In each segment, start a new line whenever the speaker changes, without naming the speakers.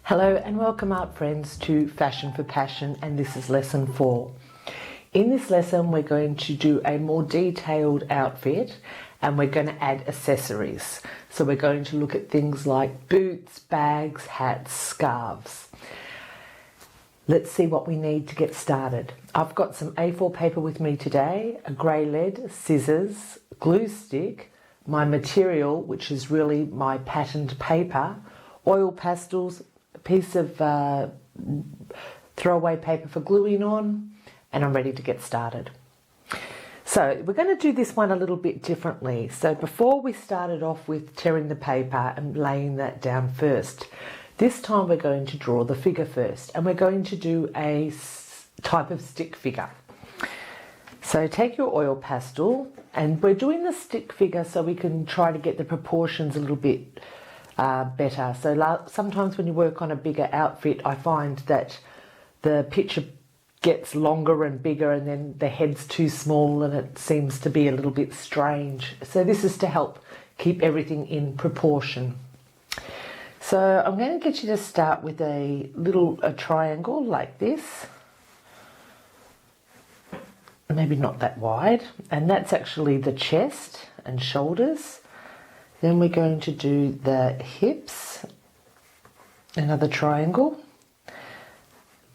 Hello and welcome art friends to Fashion for Passion, and this is lesson 4. In this lesson we're going to do a more detailed outfit and we're going to add accessories. So we're going to look at things like boots, bags, hats, scarves. Let's see what we need to get started. I've got some A4 paper with me today, a grey lead, scissors, glue stick, my material, which is really my patterned paper, oil pastels, a piece of throwaway paper for gluing on, and I'm ready to get started. So we're going to do this one a little bit differently. So before we started off with tearing the paper and laying that down first, this time we're going to draw the figure first, and we're going to do a type of stick figure. So take your oil pastel, and we're doing the stick figure so we can try to get the proportions a little bit better. So sometimes when you work on a bigger outfit, I find that the picture gets longer and bigger and then the head's too small and it seems to be a little bit strange. So this is to help keep everything in proportion. So I'm going to get you to start with a triangle like this. Maybe not that wide, and that's actually the chest and shoulders. Then we're going to do the hips, another triangle,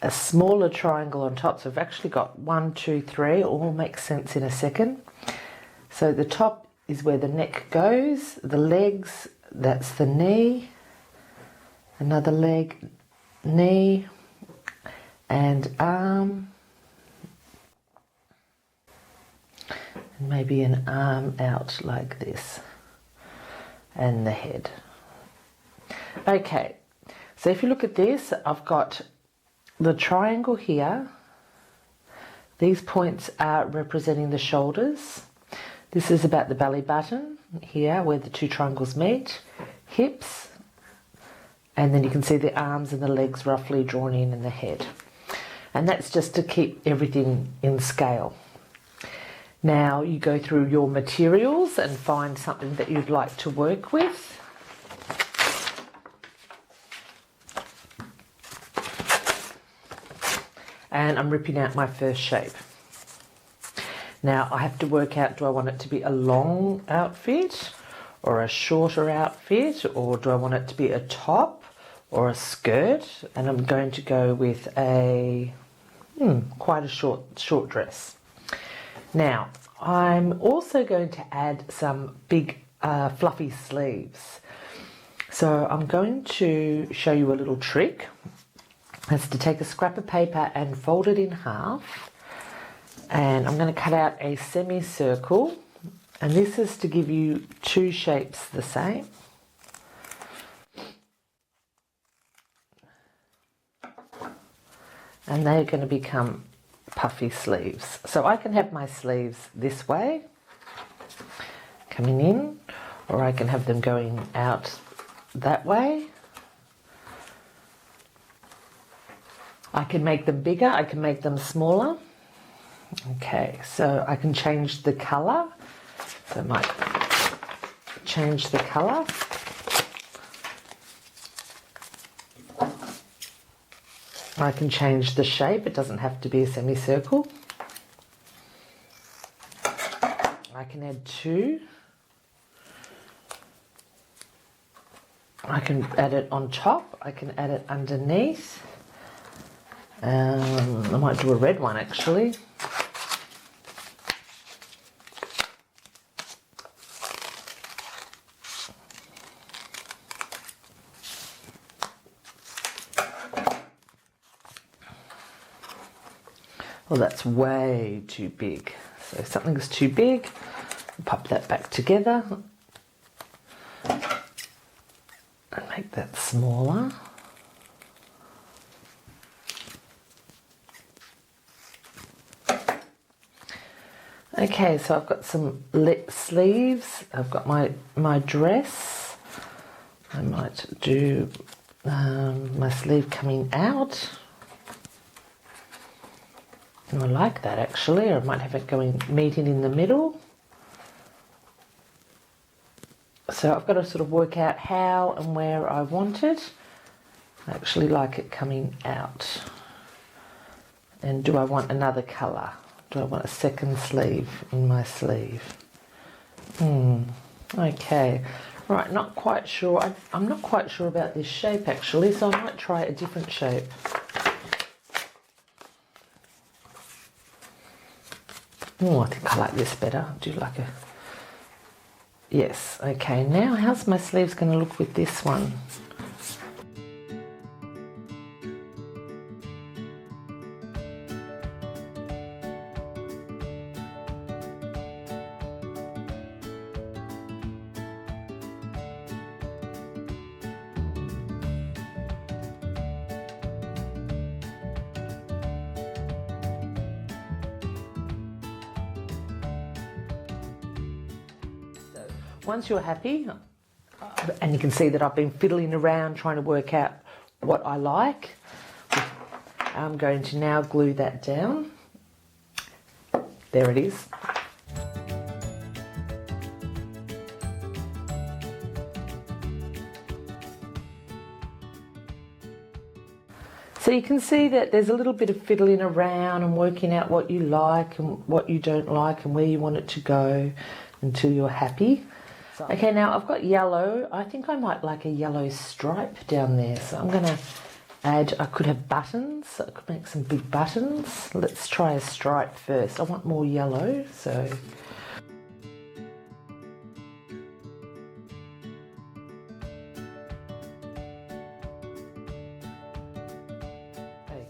a smaller triangle on top. So we've actually got 1, 2, 3, all makes sense in a second. So the top is where the neck goes, the legs, that's the knee, another leg, knee, and arm, and maybe an arm out like this, and the head. Okay, so if you look at this, I've got the triangle here. These points are representing the shoulders. This is about the belly button here where the two triangles meet, hips, and then you can see the arms and the legs roughly drawn in the head. And that's just to keep everything in scale. Now you go through your materials and find something that you'd like to work with. And I'm ripping out my first shape. Now I have to work out, do I want it to be a long outfit or a shorter outfit, or do I want it to be a top or a skirt? And I'm going to go with a quite a short dress. Now I'm also going to add some big fluffy sleeves. So I'm going to show you a little trick. That's to take a scrap of paper and fold it in half, and I'm going to cut out a semicircle, and this is to give you two shapes the same. And they're going to become puffy sleeves. So I can have my sleeves this way, coming in, or I can have them going out that way. I can make them bigger, I can make them smaller. Okay, so I can change the colour. So I might change the colour. I can change the shape, it doesn't have to be a semicircle. I can add 2. I can add it on top, I can add it underneath. I might do a red one actually. Well, that's way too big. So if something's too big, pop that back together and make that smaller. Okay, so I've got some sleeves. I've got my dress. I might do my sleeve coming out. And I like that actually, or I might have it meeting in the middle. So I've got to sort of work out how and where I want it. I actually like it coming out. And do I want another colour? Do I want a second sleeve in my sleeve? Okay. Right, not quite sure. I'm not quite sure about this shape actually, so I might try a different shape. Oh, I think I like this better. Do you like a... Yes, okay. Now, how's my sleeves going to look with this one? Once you're happy, and you can see that I've been fiddling around trying to work out what I like, I'm going to now glue that down. There it is. So you can see that there's a little bit of fiddling around and working out what you like and what you don't like and where you want it to go until you're happy. Okay, now I've got yellow. I think I might like a yellow stripe down there. So I'm going to add, I could have buttons. I could make some big buttons. Let's try a stripe first. I want more yellow, so...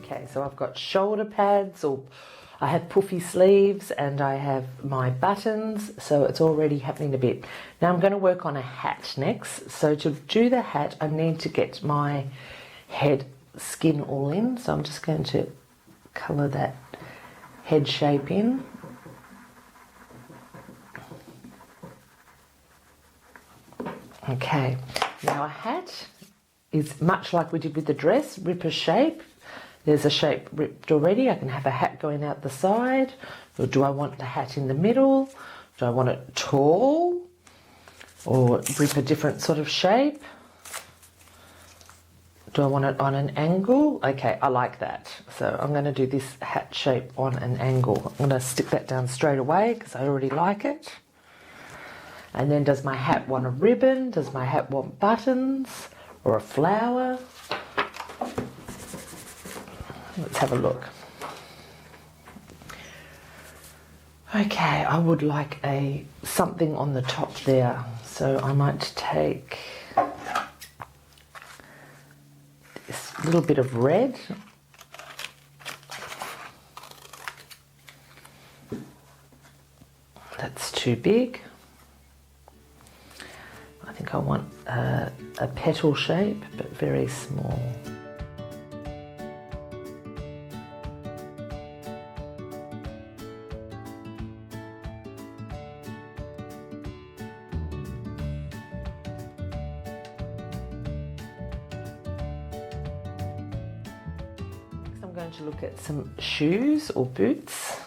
Okay, so I've got shoulder pads, or I have puffy sleeves, and I have my buttons, so it's already happening a bit. Now I'm going to work on a hat next. So to do the hat, I need to get my head skin all in. So I'm just going to colour that head shape in. Okay, now a hat is much like we did with the dress, ripper shape. There's a shape ripped already. I can have a hat going out the side. Or do I want the hat in the middle? Do I want it tall? Or rip a different sort of shape? Do I want it on an angle? Okay, I like that. So I'm going to do this hat shape on an angle. I'm going to stick that down straight away because I already like it. And then does my hat want a ribbon? Does my hat want buttons? Or a flower? Let's have a look. Okay, I would like something on the top there. So I might take this little bit of red. That's too big. I think I want a petal shape, but very small. I'm going to look at some shoes or boots.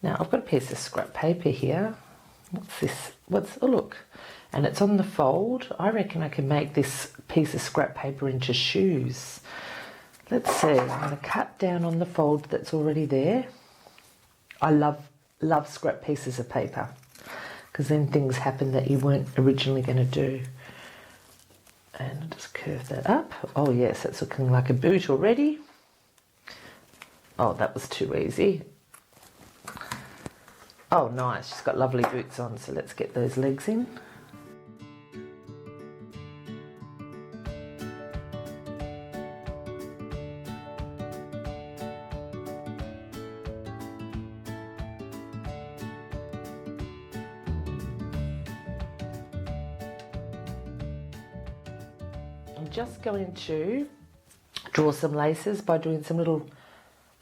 Now I've got a piece of scrap paper here. What's this? Oh look, and it's on the fold. I reckon I can make this piece of scrap paper into shoes. Let's see, I'm going to cut down on the fold that's already there. I love scrap pieces of paper because then things happen that you weren't originally going to do. And I'll just curve that up. Oh yes, that's looking like a boot already. Oh, that was too easy. Oh, nice. She's got lovely boots on, so let's get those legs in. I'm just going to draw some laces by doing some little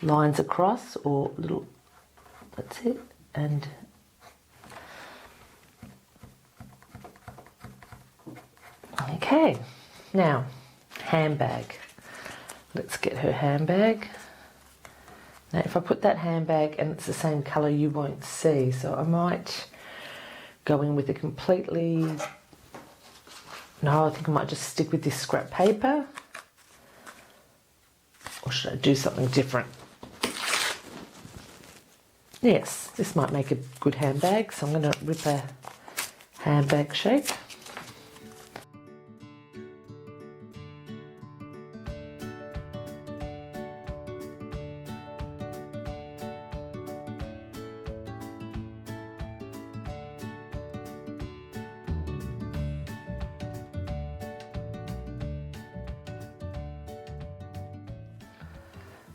lines across, or little, that's it, and okay, now handbag. Let's get her handbag. Now if I put that handbag and it's the same colour, you won't see, so I might go in with a completely, no, I think I might just stick with this scrap paper Or should I do something different? Yes, this might make a good handbag, so I'm going to rip a handbag shape.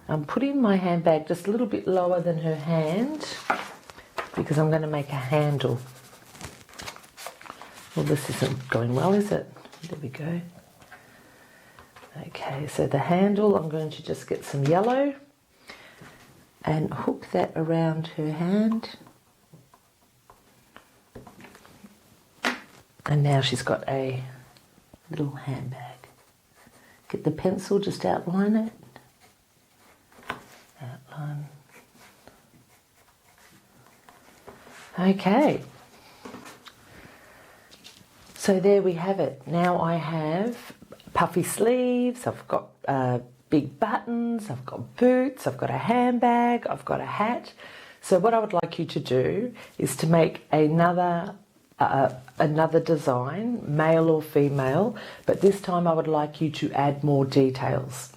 I'm putting my handbag just a little bit lower than her hand because I'm going to make a handle. Well, this isn't going well, is it? There we go. Okay, so the handle, I'm going to just get some yellow and hook that around her hand. And now she's got a little handbag. Get the pencil, just outline it. Outline. Okay. So there we have it. Now I have puffy sleeves, I've got big buttons, I've got boots, I've got a handbag, I've got a hat. So what I would like you to do is to make another design, male or female, but this time I would like you to add more details.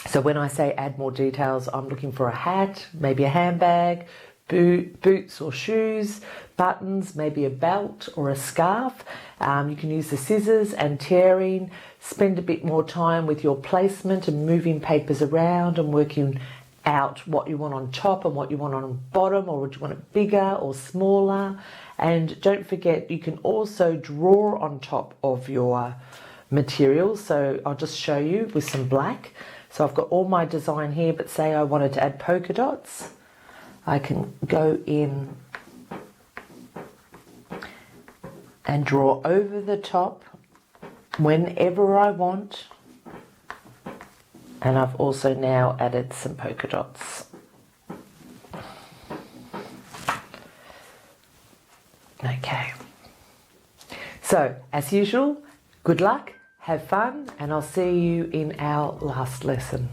So when I say add more details, I'm looking for a hat, maybe a handbag, boots or shoes, buttons, maybe a belt or a scarf. You can use the scissors and tearing, spend a bit more time with your placement and moving papers around and working out what you want on top and what you want on bottom, or would you want it bigger or smaller. And don't forget, you can also draw on top of your materials. So I'll just show you with some black. So I've got all my design here, but say I wanted to add polka dots. I can go in and draw over the top whenever I want. And I've also now added some polka dots. Okay. So, as usual, good luck, have fun, and I'll see you in our last lesson.